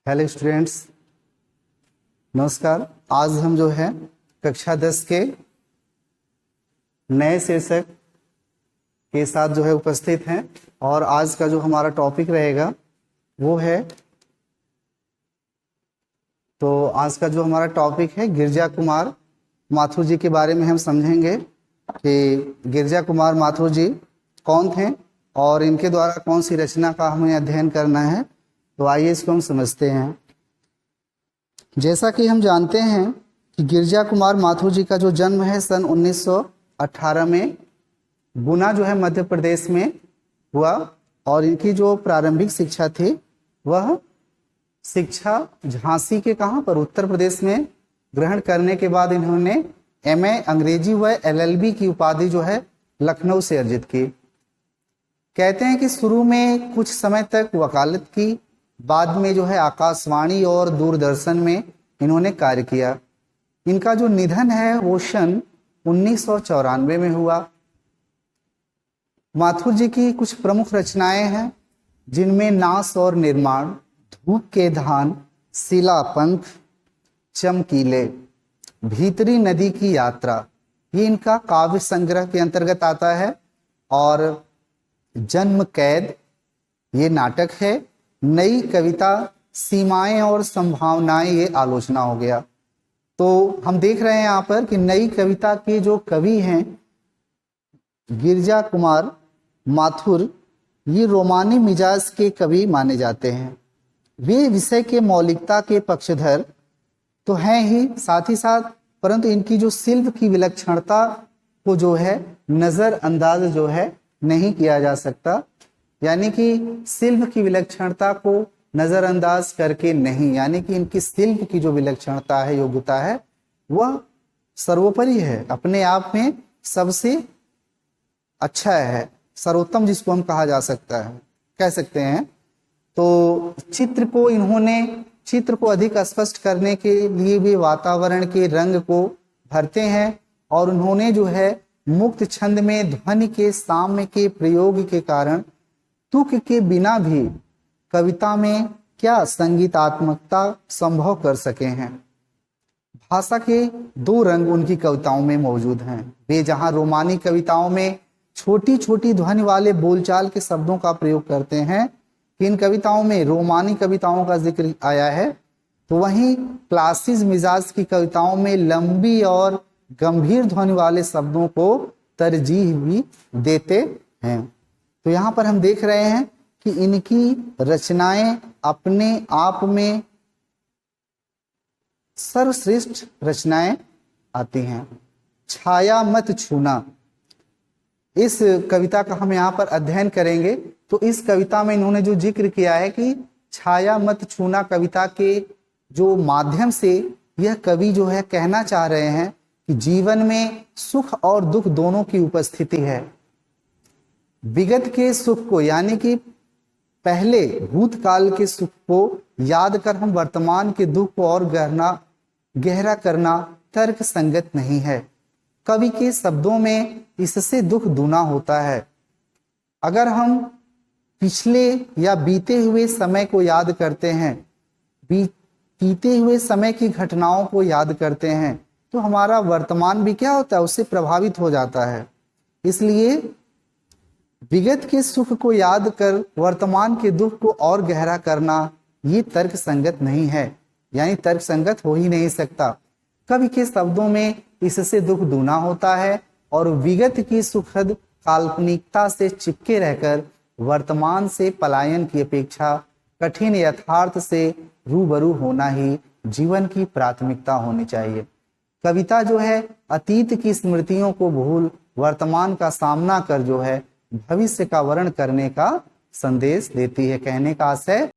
Hello students, नमस्कार। आज हम जो है कक्षा 10 के नए शीर्षक के साथ जो है उपस्थित हैं और आज का जो हमारा टॉपिक रहेगा वो है गिरजा कुमार माथुर जी के बारे में हम समझेंगे कि गिरजा कुमार माथुर जी कौन थे और इनके द्वारा कौन सी रचना का हमें अध्ययन करना है। तो आइए इसको हम समझते हैं। जैसा कि हम जानते हैं कि गिरजा कुमार माथुर जी का जो जन्म है सन 1918 में गुना जो है मध्य प्रदेश में हुआ और इनकी जो प्रारंभिक शिक्षा थी वह शिक्षा झांसी के कहाँ पर उत्तर प्रदेश में ग्रहण करने के बाद इन्होंने एमए अंग्रेजी व एलएलबी की उपाधि जो है लखनऊ से अर्जित की। कहते हैं कि शुरू में कुछ समय तक वकालत की, बाद में जो है आकाशवाणी और दूरदर्शन में इन्होंने कार्य किया। इनका जो निधन है वो सन 1994 में हुआ। माथुर जी की कुछ प्रमुख रचनाएं हैं जिनमें नास और निर्माण, धूप के धान, शिलापंख, चमकीले, भीतरी नदी की यात्रा ये इनका काव्य संग्रह के अंतर्गत आता है और जन्म कैद ये नाटक है। नई कविता सीमाएं और संभावनाएं ये आलोचना हो गया। तो हम देख रहे हैं यहाँ पर कि नई कविता के जो कवि हैं गिरजा कुमार माथुर ये रोमानी मिजाज के कवि माने जाते हैं। वे विषय के मौलिकता के पक्षधर तो हैं ही, साथ ही साथ परंतु इनकी जो शिल्प की विलक्षणता को जो है नजरअंदाज जो है नहीं किया जा सकता। यानी कि शिल्प की विलक्षणता को नजरअंदाज करके नहीं, यानी कि इनकी शिल्प की जो विलक्षणता है, योग्यता है, वह सर्वोपरि है, अपने आप में सबसे अच्छा है, सर्वोत्तम जिसको हम कहा जा सकता है, कह सकते हैं। तो चित्र को अधिक स्पष्ट करने के लिए भी वातावरण के रंग को भरते हैं और उन्होंने जो है मुक्त छंद में ध्वनि के साम्य के प्रयोग के कारण तुक के बिना भी कविता में क्या संगीतात्मकता संभव कर सके हैं। भाषा के दो रंग उनकी कविताओं में मौजूद हैं। वे जहां रोमानी कविताओं में छोटी छोटी ध्वनि वाले बोलचाल के शब्दों का प्रयोग करते हैं कि इन कविताओं में रोमानी कविताओं का जिक्र आया है, तो वहीं क्लासिक मिजाज की कविताओं में लंबी और गंभीर ध्वनि वाले शब्दों को तरजीह भी देते हैं। तो यहाँ पर हम देख रहे हैं कि इनकी रचनाएं अपने आप में सर्वश्रेष्ठ रचनाएं आती हैं। छाया मत छूना, इस कविता का हम यहाँ पर अध्ययन करेंगे। तो इस कविता में इन्होंने जो जिक्र किया है कि छाया मत छूना कविता के जो माध्यम से यह कवि जो है कहना चाह रहे हैं कि जीवन में सुख और दुख दोनों की उपस्थिति है। विगत के सुख को, यानी कि पहले भूतकाल के सुख को याद कर हम वर्तमान के दुख को और गहरा करना तर्क संगत नहीं है। कवि के शब्दों में इससे दुख दूना होता है। अगर हम पिछले या बीते हुए समय को याद करते हैं, बीते हुए समय की घटनाओं को याद करते हैं, तो हमारा वर्तमान भी क्या होता है, उससे प्रभावित हो जाता है। इसलिए विगत के सुख को याद कर वर्तमान के दुख को और गहरा करना ये तर्क संगत नहीं है, यानी तर्क संगत हो ही नहीं सकता। कवि के शब्दों में इससे दुख दूना होता है और विगत की सुखद काल्पनिकता से चिपके रहकर वर्तमान से पलायन की अपेक्षा कठिन यथार्थ से रूबरू होना ही जीवन की प्राथमिकता होनी चाहिए। कविता जो है अतीत की स्मृतियों को भूल वर्तमान का सामना कर जो है भविष्य का वर्ण करने का संदेश देती है। कहने का आशय